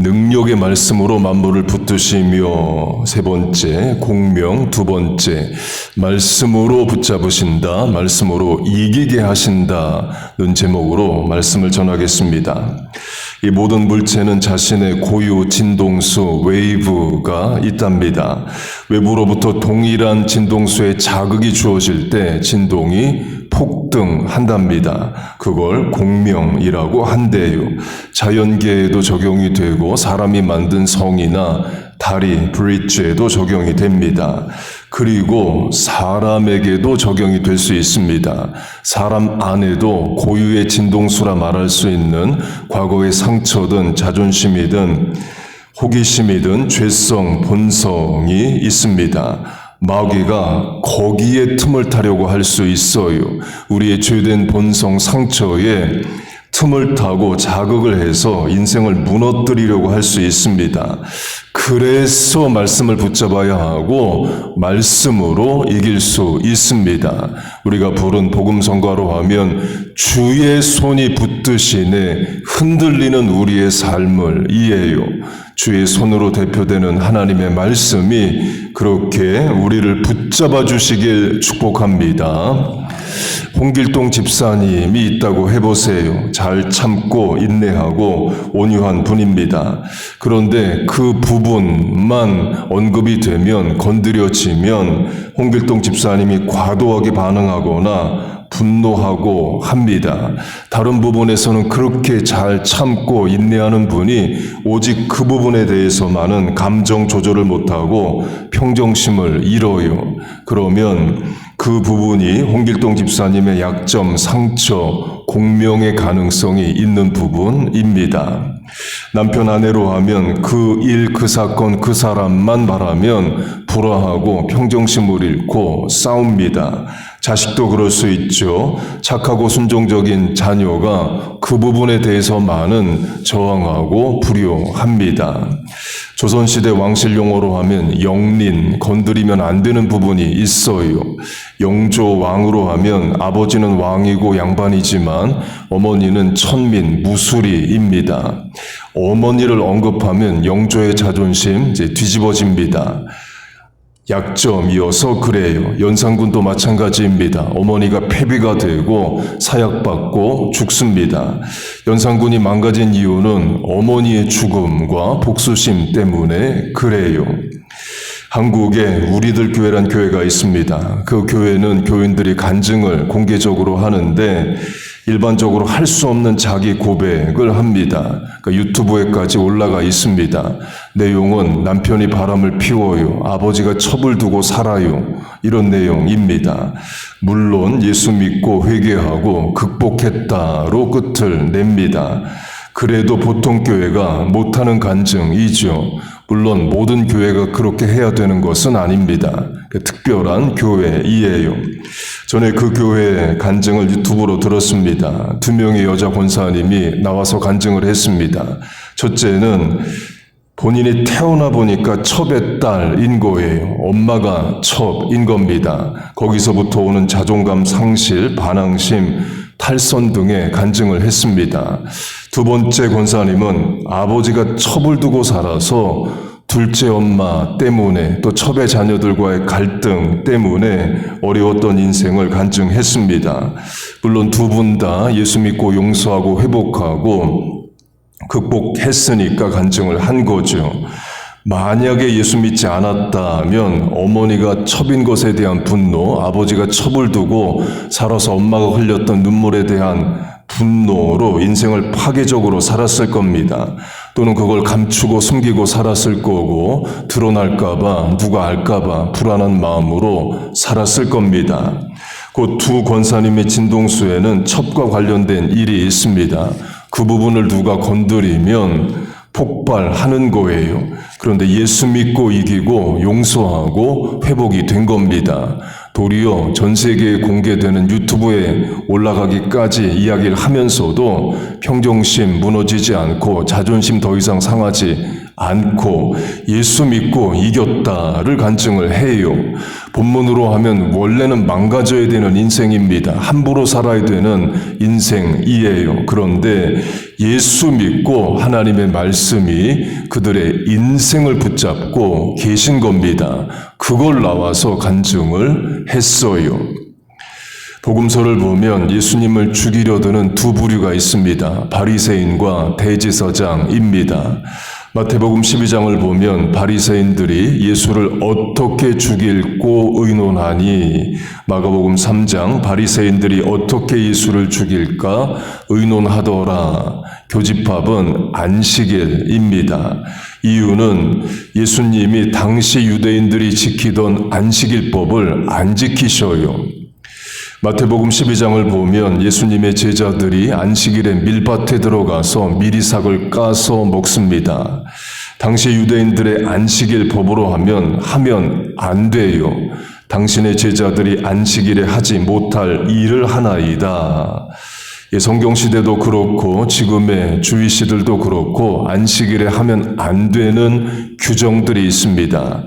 능력의 말씀으로 만물을 붙드시며, 세 번째 공명, 두 번째 말씀으로 붙잡으신다, 말씀으로 이기게 하신다는 제목으로 말씀을 전하겠습니다. 이 모든 물체는 자신의 고유 진동수 웨이브가 있답니다. 외부로부터 동일한 진동수의 자극이 주어질 때 진동이 폭등한답니다. 그걸 공명이라고 한대요. 자연계에도 적용이 되고 사람이 만든 성이나 다리, 브릿지에도 적용이 됩니다. 그리고 사람에게도 적용이 될 수 있습니다. 사람 안에도 고유의 진동수라 말할 수 있는 과거의 상처든 자존심이든 호기심이든 죄성, 본성이 있습니다. 마귀가 거기에 틈을 타려고 할 수 있어요. 우리의 죄된 본성, 상처에 틈을 타고 자극을 해서 인생을 무너뜨리려고 할 수 있습니다. 그래서 말씀을 붙잡아야 하고 말씀으로 이길 수 있습니다. 우리가 부른 복음성가로 하면 주의 손이 붙드시네 흔들리는 우리의 삶을 이해요. 주의 손으로 대표되는 하나님의 말씀이 그렇게 우리를 붙잡아 주시길 축복합니다. 홍길동 집사님이 있다고 해보세요. 잘 참고 인내하고 온유한 분입니다. 그런데 그 부분만 언급이 되면, 건드려지면 홍길동 집사님이 과도하게 반응하거나 분노하고 합니다. 다른 부분에서는 그렇게 잘 참고 인내하는 분이 오직 그 부분에 대해서만은 감정 조절을 못하고 평정심을 잃어요. 그러면 그 부분이 홍길동 집사님의 약점, 상처, 공명의 가능성이 있는 부분입니다. 남편 아내로 하면 그 일, 그 사건, 그 사람만 바라면 불화하고 평정심을 잃고 싸웁니다. 자식도 그럴 수 있죠. 착하고 순종적인 자녀가 그 부분에 대해서만은 저항하고 불효합니다. 조선시대 왕실 용어로 하면 영린, 건드리면 안 되는 부분이 있어요. 영조 왕으로 하면 아버지는 왕이고 양반이지만 어머니는 천민, 무수리입니다. 어머니를 언급하면 영조의 자존심 이제 뒤집어집니다. 약점이어서 그래요. 연산군도 마찬가지입니다. 어머니가 폐비가 되고 사약받고 죽습니다. 연산군이 망가진 이유는 어머니의 죽음과 복수심 때문에 그래요. 한국에 우리들 교회란 교회가 있습니다. 그 교회는 교인들이 간증을 공개적으로 하는데 일반적으로 할 수 없는 자기 고백을 합니다. 그러니까 유튜브에까지 올라가 있습니다. 내용은 남편이 바람을 피워요. 아버지가 첩을 두고 살아요. 이런 내용입니다. 물론 예수 믿고 회개하고 극복했다로 끝을 냅니다. 그래도 보통 교회가 못하는 간증이죠. 물론 모든 교회가 그렇게 해야 되는 것은 아닙니다. 특별한 교회이에요. 전에 그 교회 간증을 유튜브로 들었습니다. 2명의 여자 권사님이 나와서 간증을 했습니다. 첫째는 본인이 태어나 보니까 첩의 딸인 거예요. 엄마가 첩인 겁니다. 거기서부터 오는 자존감 상실, 반항심, 탈선 등의 간증을 했습니다. 두 번째 권사님은 아버지가 첩을 두고 살아서 둘째 엄마 때문에 또 첩의 자녀들과의 갈등 때문에 어려웠던 인생을 간증했습니다. 물론 두 분 다 예수 믿고 용서하고 회복하고 극복했으니까 간증을 한 거죠. 만약에 예수 믿지 않았다면 어머니가 첩인 것에 대한 분노, 아버지가 첩을 두고 살아서 엄마가 흘렸던 눈물에 대한 분노로 인생을 파괴적으로 살았을 겁니다. 또는 그걸 감추고 숨기고 살았을 거고 드러날까봐, 누가 알까봐 불안한 마음으로 살았을 겁니다. 그 두 권사님의 진동수에는 첩과 관련된 일이 있습니다. 그 부분을 누가 건드리면 폭발하는 거예요. 그런데 예수 믿고 이기고 용서하고 회복이 된 겁니다. 도리어 전 세계에 공개되는 유튜브에 올라가기까지 이야기를 하면서도 평정심 무너지지 않고 자존심 더 이상 상하지 않고 예수 믿고 이겼다를 간증을 해요. 본문으로 하면 원래는 망가져야 되는 인생입니다. 함부로 살아야 되는 인생이에요. 그런데 예수 믿고 하나님의 말씀이 그들의 인생을 붙잡고 계신 겁니다. 그걸 나와서 간증을 했어요. 복음서를 보면 예수님을 죽이려 드는 두 부류가 있습니다. 바리새인과 대제사장입니다. 마태복음 12장을 보면 바리새인들이 예수를 어떻게 죽일고 의논하니, 마가복음 3장 바리새인들이 어떻게 예수를 죽일까 의논하더라. 교집합은 안식일입니다. 이유는 예수님이 당시 유대인들이 지키던 안식일법을 안 지키셔요. 마태복음 12장을 보면 예수님의 제자들이 안식일에 밀밭에 들어가서 미리삭을 까서 먹습니다. 당시 유대인들의 안식일 법으로 하면 안 돼요. 당신의 제자들이 안식일에 하지 못할 일을 하나이다. 성경시대도 그렇고 지금의 주의시들도 그렇고 안식일에 하면 안 되는 규정들이 있습니다.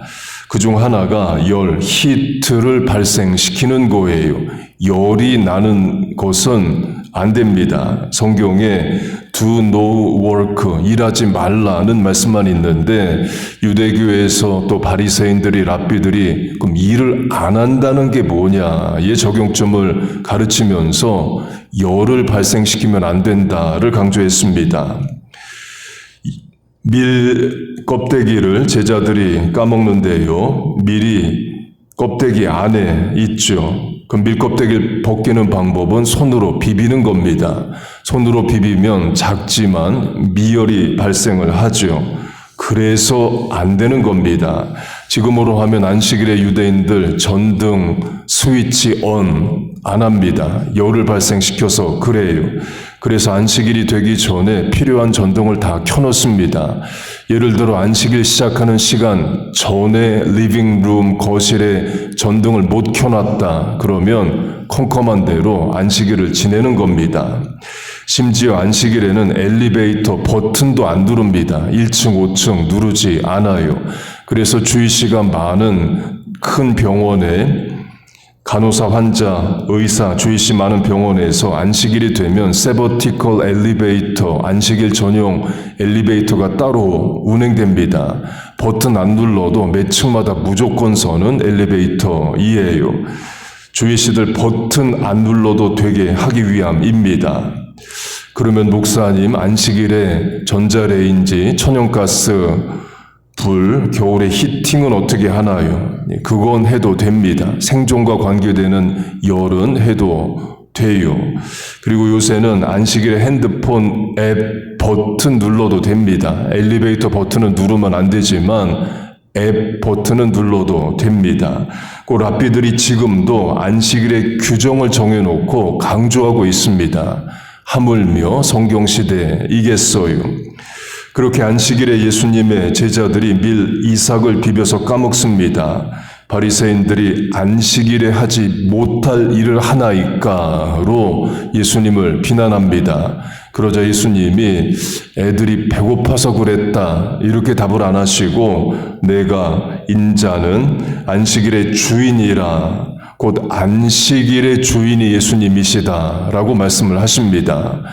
그중 하나가 열, 히트를 발생시키는 거예요. 열이 나는 것은 안 됩니다. 성경에 do no work, 일하지 말라는 말씀만 있는데 유대교에서 또 바리새인들이 랍비들이 그럼 일을 안 한다는 게 뭐냐의 적용점을 가르치면서 열을 발생시키면 안 된다를 강조했습니다. 밀 껍데기를 제자들이 까먹는데요. 밀이 껍데기 안에 있죠. 그 밀 껍데기를 벗기는 방법은 손으로 비비는 겁니다. 손으로 비비면 작지만 미열이 발생을 하죠. 그래서 안 되는 겁니다. 지금으로 하면 안식일에 유대인들 전등 스위치 온 안 합니다. 열을 발생시켜서 그래요. 그래서 안식일이 되기 전에 필요한 전등을 다 켜놓습니다. 예를 들어 안식일 시작하는 시간 전에 리빙룸, 거실에 전등을 못 켜놨다. 그러면 컴컴한 대로 안식일을 지내는 겁니다. 심지어 안식일에는 엘리베이터 버튼도 안 누릅니다. 1층, 5층 누르지 않아요. 그래서 주의시가 많은 큰 병원에 간호사, 환자, 의사, 주의시 많은 병원에서 안식일이 되면 세버티컬 엘리베이터, 안식일 전용 엘리베이터가 따로 운행됩니다. 버튼 안 눌러도 몇 층마다 무조건 서는 엘리베이터이에요. 주의시들 버튼 안 눌러도 되게 하기 위함입니다. 그러면 목사님, 안식일에 전자레인지, 천연가스, 불, 겨울에 히팅은 어떻게 하나요? 그건 해도 됩니다. 생존과 관계되는 열은 해도 돼요. 그리고 요새는 안식일에 핸드폰 앱 버튼 눌러도 됩니다. 엘리베이터 버튼은 누르면 안 되지만 앱 버튼은 눌러도 됩니다. 그 랍비들이 지금도 안식일의 규정을 정해놓고 강조하고 있습니다. 하물며 성경시대이겠어요. 그렇게 안식일에 예수님의 제자들이 밀 이삭을 비벼서 까먹습니다. 바리새인들이 안식일에 하지 못할 일을 하나이까로 예수님을 비난합니다. 그러자 예수님이 애들이 배고파서 그랬다 이렇게 답을 안 하시고 내가 인자는 안식일의 주인이라 곧 안식일의 주인이 예수님이시다라고 말씀을 하십니다.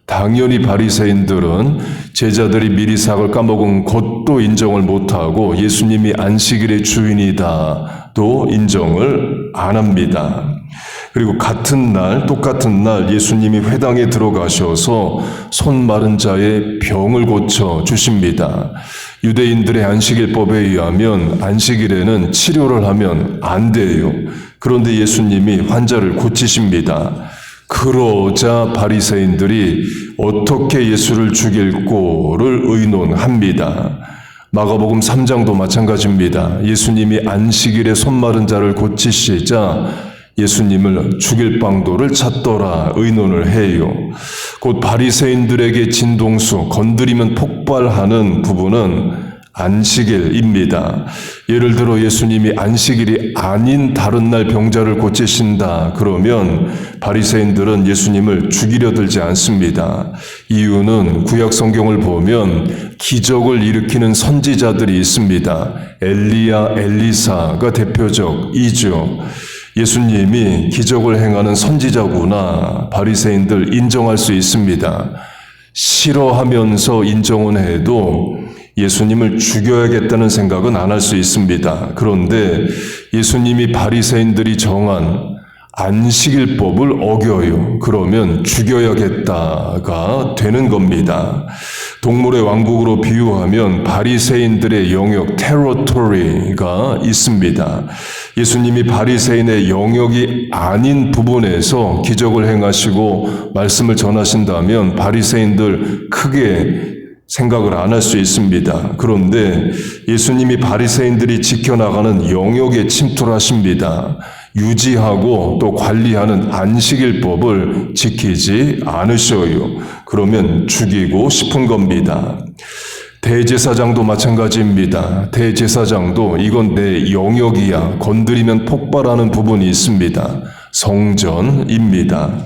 당연히 바리새인들은 제자들이 미리삭을 까먹은 것도 인정을 못하고 예수님이 안식일의 주인이다도 인정을 안 합니다. 그리고 똑같은 날 예수님이 회당에 들어가셔서 손 마른 자의 병을 고쳐 주십니다. 유대인들의 안식일법에 의하면 안식일에는 치료를 하면 안 돼요. 그런데 예수님이 환자를 고치십니다. 그러자 바리새인들이 어떻게 예수를 죽일고를 의논합니다. 마가복음 3장도 마찬가지입니다. 예수님이 안식일에 손 마른 자를 고치시자 예수님을 죽일 방도를 찾더라 의논을 해요. 곧 바리새인들에게 진동수, 건드리면 폭발하는 부분은 안식일입니다. 예를 들어 예수님이 안식일이 아닌 다른 날 병자를 고치신다 그러면 바리새인들은 예수님을 죽이려 들지 않습니다. 이유는 구약 성경을 보면 기적을 일으키는 선지자들이 있습니다. 엘리야, 엘리사가 대표적이죠. 예수님이 기적을 행하는 선지자구나 바리새인들 인정할 수 있습니다. 싫어하면서 인정은 해도 예수님을 죽여야겠다는 생각은 안 할 수 있습니다. 그런데 예수님이 바리새인들이 정한 안식일법을 어겨요. 그러면 죽여야겠다가 되는 겁니다. 동물의 왕국으로 비유하면 바리새인들의 영역 테러토리가 있습니다. 예수님이 바리새인의 영역이 아닌 부분에서 기적을 행하시고 말씀을 전하신다면 바리새인들 크게 생각을 안 할 수 있습니다. 그런데 예수님이 바리새인들이 지켜나가는 영역에 침투를 하십니다. 유지하고 또 관리하는 안식일법을 지키지 않으셔요. 그러면 죽이고 싶은 겁니다. 대제사장도 마찬가지입니다. 대제사장도 이건 내 영역이야. 건드리면 폭발하는 부분이 있습니다. 성전입니다.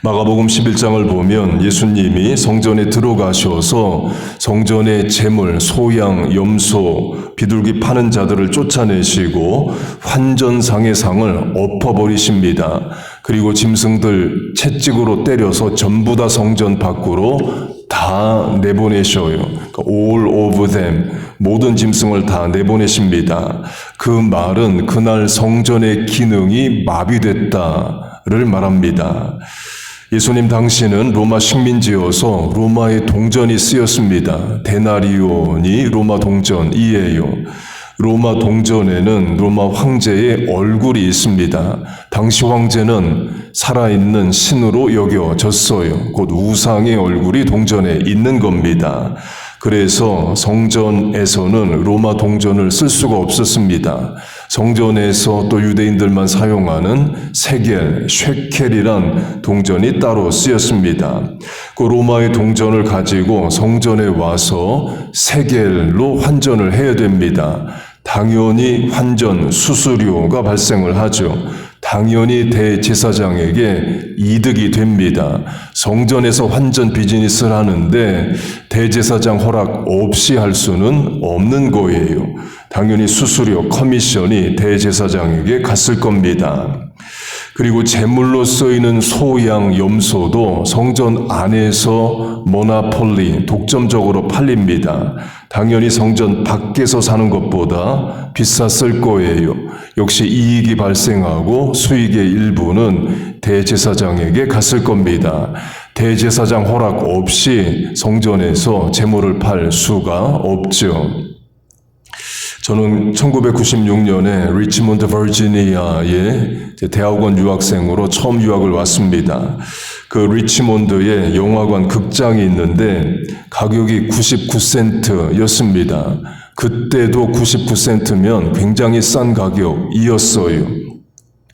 마가복음 11장을 보면 예수님이 성전에 들어가셔서 성전의 제물, 소양, 염소, 비둘기 파는 자들을 쫓아내시고 환전상의 상을 엎어버리십니다. 그리고 짐승들 채찍으로 때려서 전부 다 성전 밖으로 다 내보내셔요. 그러니까 all of them, 모든 짐승을 다 내보내십니다. 그 말은 그날 성전의 기능이 마비됐다를 말합니다. 예수님 당시는 로마 식민지여서 로마의 동전이 쓰였습니다. 데나리온이 로마 동전이에요. 로마 동전에는 로마 황제의 얼굴이 있습니다. 당시 황제는 살아있는 신으로 여겨졌어요. 곧 우상의 얼굴이 동전에 있는 겁니다. 그래서 성전에서는 로마 동전을 쓸 수가 없었습니다. 성전에서 또 유대인들만 사용하는 세겔, 쉐켈이란 동전이 따로 쓰였습니다. 그 로마의 동전을 가지고 성전에 와서 세겔로 환전을 해야 됩니다. 당연히 환전 수수료가 발생을 하죠. 당연히 대제사장에게 이득이 됩니다. 성전에서 환전 비즈니스를 하는데 대제사장 허락 없이 할 수는 없는 거예요. 당연히 수수료, 커미션이 대제사장에게 갔을 겁니다. 그리고 제물로 쓰이는 소, 양, 염소도 성전 안에서 모나폴리, 독점적으로 팔립니다. 당연히 성전 밖에서 사는 것보다 비쌌을 거예요. 역시 이익이 발생하고 수익의 일부는 대제사장에게 갔을 겁니다. 대제사장 허락 없이 성전에서 제물을 팔 수가 없죠. 저는 1996년에 리치몬드 버지니아에 대학원 유학생으로 처음 유학을 왔습니다. 그 리치몬드에 영화관 극장이 있는데 가격이 99센트였습니다. 그때도 99센트면 굉장히 싼 가격이었어요.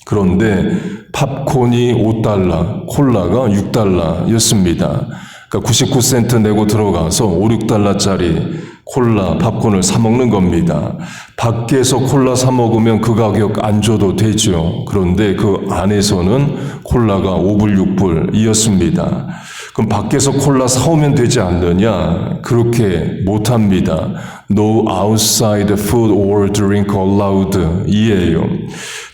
그런데 팝콘이 $5, 콜라가 $6였습니다. 그러니까 99센트 내고 들어가서 $5, $6짜리 콜라, 팝콘을 사 먹는 겁니다. 밖에서 콜라 사 먹으면 그 가격 안 줘도 되죠. 그런데 그 안에서는 콜라가 $5, $6이었습니다. 그럼 밖에서 콜라 사오면 되지 않느냐? 그렇게 못합니다. No outside food or drink allowed 이에요.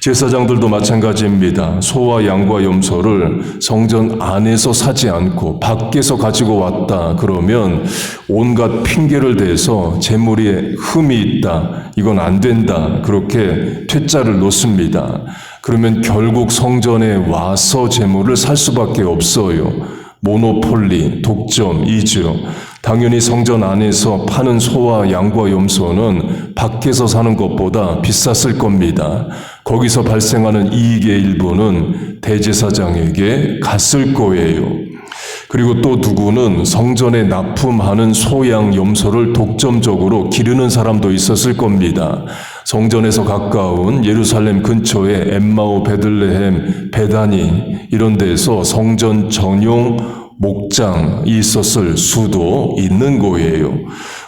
제사장들도 마찬가지입니다. 소와 양과 염소를 성전 안에서 사지 않고 밖에서 가지고 왔다 그러면 온갖 핑계를 대서 제물에 흠이 있다. 이건 안 된다. 그렇게 퇴짜를 놓습니다. 그러면 결국 성전에 와서 제물을 살 수밖에 없어요. 모노폴리, 독점이죠. 당연히 성전 안에서 파는 소와 양과 염소는 밖에서 사는 것보다 비쌌을 겁니다. 거기서 발생하는 이익의 일부는 대제사장에게 갔을 거예요. 그리고 또 누구는 성전에 납품하는 소, 양, 염소를 독점적으로 기르는 사람도 있었을 겁니다. 성전에서 가까운 예루살렘 근처에 엠마오, 베들레헴, 베다니 이런 데서 성전 전용 목장이 있었을 수도 있는 거예요.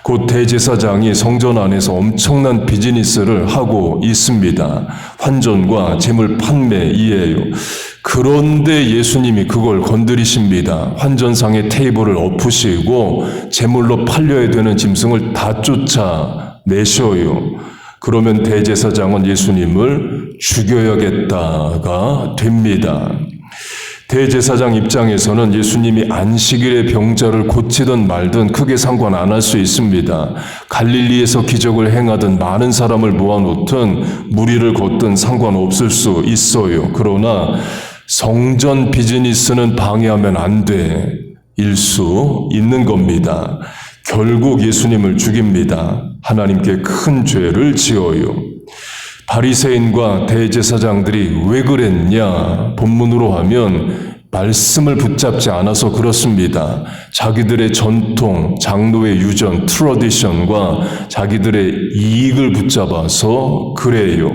곧 대제사장이 성전 안에서 엄청난 비즈니스를 하고 있습니다. 환전과 제물 판매이에요. 그런데 예수님이 그걸 건드리십니다. 환전상의 테이블을 엎으시고 제물로 팔려야 되는 짐승을 다 쫓아내셔요. 그러면 대제사장은 예수님을 죽여야겠다가 됩니다. 대제사장 입장에서는 예수님이 안식일에 병자를 고치든 말든 크게 상관 안 할 수 있습니다. 갈릴리에서 기적을 행하든 많은 사람을 모아놓든 무리를 걷든 상관없을 수 있어요. 그러나 성전 비즈니스는 방해하면 안 돼. 일 수 있는 겁니다. 결국 예수님을 죽입니다. 하나님께 큰 죄를 지어요. 바리새인과 대제사장들이 왜 그랬냐? 본문으로 하면 말씀을 붙잡지 않아서 그렇습니다. 자기들의 전통, 장로의 유전, 트러디션과 자기들의 이익을 붙잡아서 그래요.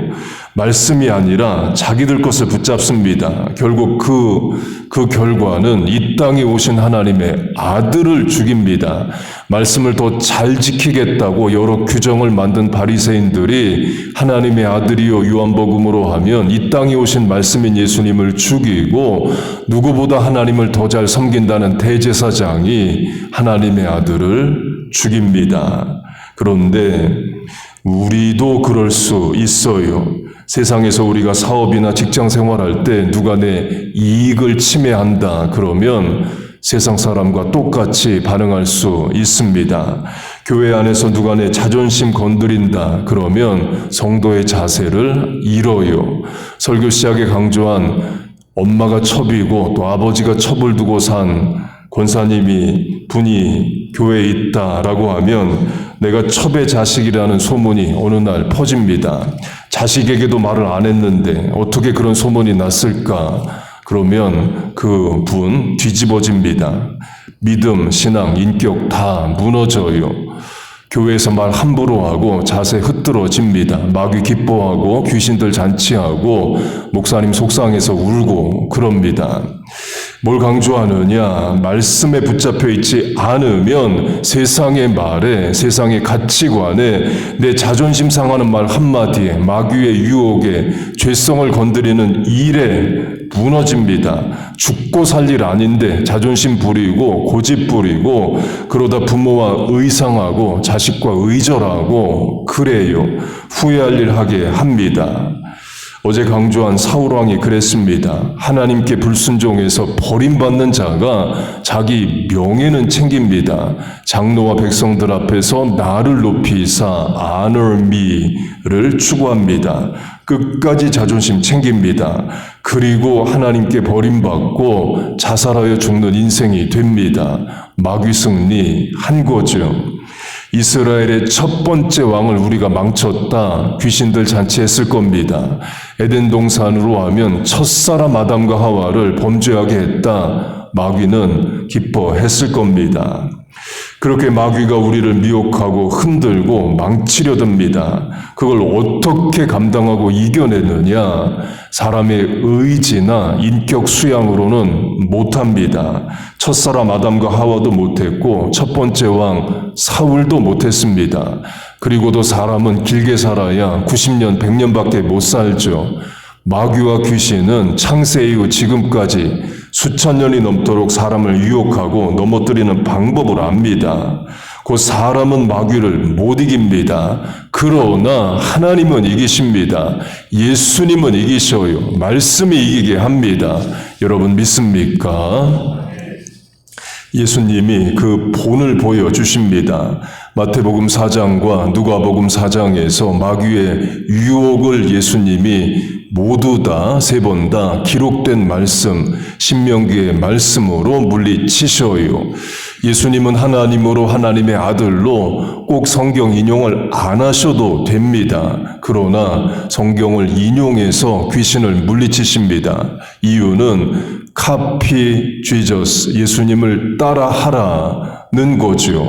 말씀이 아니라 자기들 것을 붙잡습니다. 결국 그 결과는 이 땅에 오신 하나님의 아들을 죽입니다. 말씀을 더 잘 지키겠다고 여러 규정을 만든 바리새인들이 하나님의 아들이요 요한복음으로 하면 이 땅에 오신 말씀인 예수님을 죽이고 누구보다 하나님을 더 잘 섬긴다는 대제사장이 하나님의 아들을 죽입니다. 그런데 우리도 그럴 수 있어요. 세상에서 우리가 사업이나 직장 생활할 때 누가 내 이익을 침해한다 그러면 세상 사람과 똑같이 반응할 수 있습니다. 교회 안에서 누가 내 자존심 건드린다 그러면 성도의 자세를 잃어요. 설교 시작에 강조한 엄마가 첩이고 또 아버지가 첩을 두고 산 분이 교회에 있다라고 하면 내가 첩의 자식이라는 소문이 어느 날 퍼집니다. 자식에게도 말을 안 했는데 어떻게 그런 소문이 났을까? 그러면 그 분 뒤집어집니다. 믿음, 신앙, 인격 다 무너져요. 교회에서 말 함부로 하고 자세 흐트러집니다. 마귀 기뻐하고 귀신들 잔치하고 목사님 속상해서 울고 그럽니다. 뭘 강조하느냐? 말씀에 붙잡혀 있지 않으면 세상의 말에, 세상의 가치관에, 내 자존심 상하는 말 한마디에, 마귀의 유혹에, 죄성을 건드리는 일에 무너집니다. 죽고 살 일 아닌데 자존심 부리고 고집 부리고 그러다 부모와 의상하고 자식과 의절하고 그래요. 후회할 일 하게 합니다. 어제 강조한 사울왕이 그랬습니다. 하나님께 불순종해서 버림받는 자가 자기 명예는 챙깁니다. 장로와 백성들 앞에서 나를 높이사 honor me를 추구합니다. 끝까지 자존심 챙깁니다. 그리고 하나님께 버림받고 자살하여 죽는 인생이 됩니다. 마귀 승리한 거죠. 이스라엘의 첫 번째 왕을 우리가 망쳤다. 귀신들 잔치했을 겁니다. 에덴 동산으로 하면 첫사람 아담과 하와를 범죄하게 했다. 마귀는 기뻐했을 겁니다. 그렇게 마귀가 우리를 미혹하고 흔들고 망치려 듭니다. 그걸 어떻게 감당하고 이겨내느냐? 사람의 의지나 인격 수양으로는 못합니다. 첫사람 아담과 하와도 못했고 첫 번째 왕 사울도 못했습니다. 그리고도 사람은 길게 살아야 90년, 100년밖에 못 살죠. 마귀와 귀신은 창세 이후 지금까지 수천 년이 넘도록 사람을 유혹하고 넘어뜨리는 방법을 압니다. 곧 사람은 마귀를 못 이깁니다. 그러나 하나님은 이기십니다. 예수님은 이기셔요. 말씀이 이기게 합니다. 여러분 믿습니까? 예수님이 그 본을 보여주십니다. 마태복음 4장과 누가복음 4장에서 마귀의 유혹을 예수님이 모두 다 세 번 다 기록된 말씀, 신명기의 말씀으로 물리치셔요. 예수님은 하나님으로 하나님의 아들로 꼭 성경 인용을 안 하셔도 됩니다. 그러나 성경을 인용해서 귀신을 물리치십니다. 이유는 카피 지저스, 예수님을 따라하라는 거죠.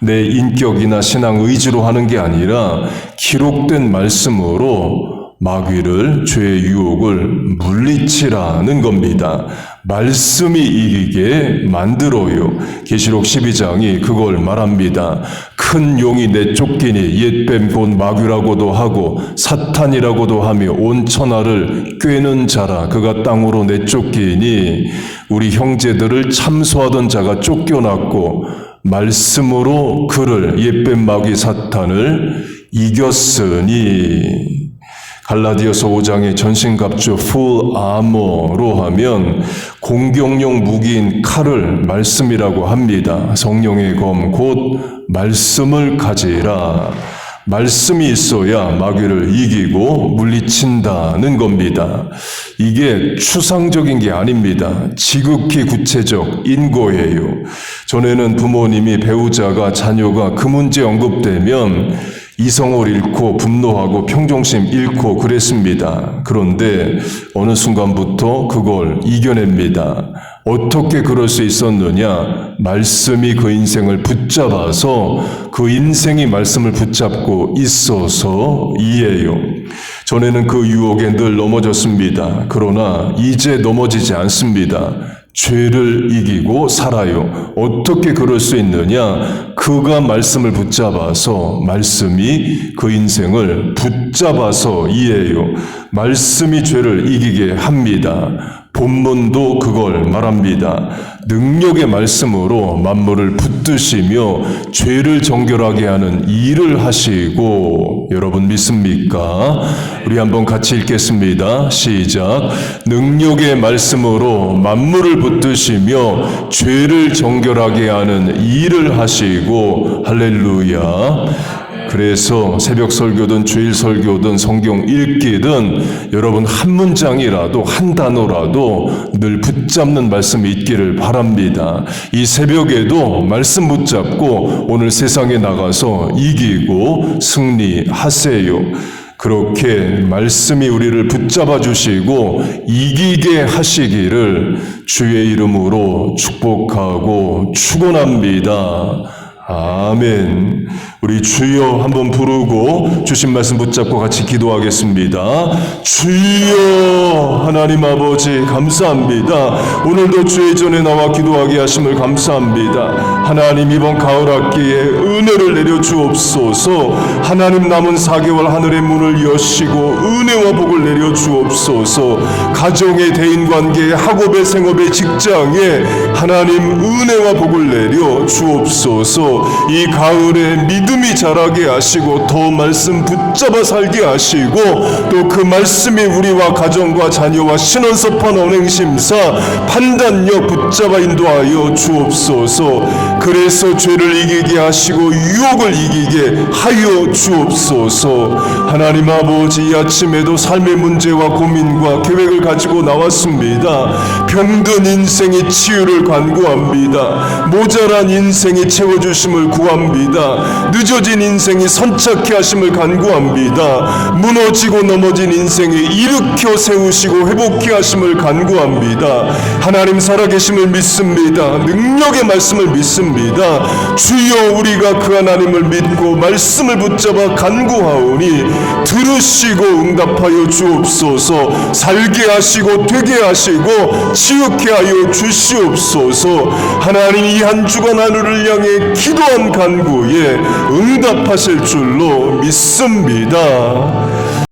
내 인격이나 신앙 의지로 하는 게 아니라 기록된 말씀으로 마귀를, 죄의 유혹을 물리치라는 겁니다. 말씀이 이기게 만들어요. 계시록 12장이 그걸 말합니다. 큰 용이 내쫓기니 옛뱀 곧 마귀라고도 하고 사탄이라고도 하며 온 천하를 꿰는 자라. 그가 땅으로 내쫓기니 우리 형제들을 참소하던 자가 쫓겨났고 말씀으로 그를 옛뱀 마귀 사탄을 이겼으니. 갈라디아서 5장의 전신갑주 풀 아머로 하면 공격용 무기인 칼을 말씀이라고 합니다. 성령의 검 곧 말씀을 가지라. 말씀이 있어야 마귀를 이기고 물리친다는 겁니다. 이게 추상적인 게 아닙니다. 지극히 구체적 인고예요. 전에는 부모님이 배우자가 자녀가 그 문제 언급되면 이성을 잃고 분노하고 평정심 잃고 그랬습니다. 그런데 어느 순간부터 그걸 이겨냅니다. 어떻게 그럴 수 있었느냐? 말씀이 그 인생을 붙잡아서 그 인생이 말씀을 붙잡고 있어서이에요. 전에는 그 유혹에 늘 넘어졌습니다. 그러나 이제 넘어지지 않습니다. 죄를 이기고 살아요. 어떻게 그럴 수 있느냐? 그가 말씀을 붙잡아서 말씀이 그 인생을 붙잡아서이에요. 말씀이 죄를 이기게 합니다. 본문도 그걸 말합니다. 능력의 말씀으로 만물을 붙드시며 죄를 정결하게 하는 일을 하시고, 여러분 믿습니까? 우리 한번 같이 읽겠습니다. 시작. 능력의 말씀으로 만물을 붙드시며 죄를 정결하게 하는 일을 하시고, 할렐루야. 그래서 새벽 설교든 주일 설교든 성경 읽기든 여러분 한 문장이라도 한 단어라도 늘 붙잡는 말씀이 있기를 바랍니다. 이 새벽에도 말씀 붙잡고 오늘 세상에 나가서 이기고 승리하세요. 그렇게 말씀이 우리를 붙잡아 주시고 이기게 하시기를 주의 이름으로 축복하고 축원합니다. 아멘. 우리 주여 한번 부르고 주신 말씀 붙잡고 같이 기도하겠습니다. 주여 하나님 아버지 감사합니다. 오늘도 주의 전에 나와 기도하게 하심을 감사합니다. 하나님 이번 가을 학기에 은혜를 내려 주옵소서. 하나님 남은 4개월 하늘의 문을 여시고 은혜와 복을 내려 주옵소서. 가정의 대인관계에 학업의 생업의 직장에 하나님 은혜와 복을 내려 주옵소서. 이 가을에 믿음이 자라게 하시고 더 말씀 붙잡아 살게 하시고 또 그 말씀이 우리와 가정과 자녀와 신원섭한 언행심사 판단력 붙잡아 인도하여 주옵소서. 그래서 죄를 이기게 하시고 유혹을 이기게 하여 주옵소서. 하나님 아버지 이 아침에도 삶의 문제와 고민과 계획을 가지고 나왔습니다. 병든 인생의 치유를 간구합니다. 모자란 인생이 채워주심을 구합니다. 늦어진 인생이 선착케 하심을 간구합니다. 무너지고 넘어진 인생이 일으켜 세우시고 회복케 하심을 간구합니다. 하나님 살아계심을 믿습니다. 능력의 말씀을 믿습니다. 주여 우리가 그 하나님을 믿고 말씀을 붙잡아 간구하오니 들으시고 응답하여 주옵소서. 살게 하시고 되게 하시고 치유케 하여 주시옵소서. 하나님 이 한 주간 하늘을 향해 기도한 간구에 응답하실 줄로 믿습니다.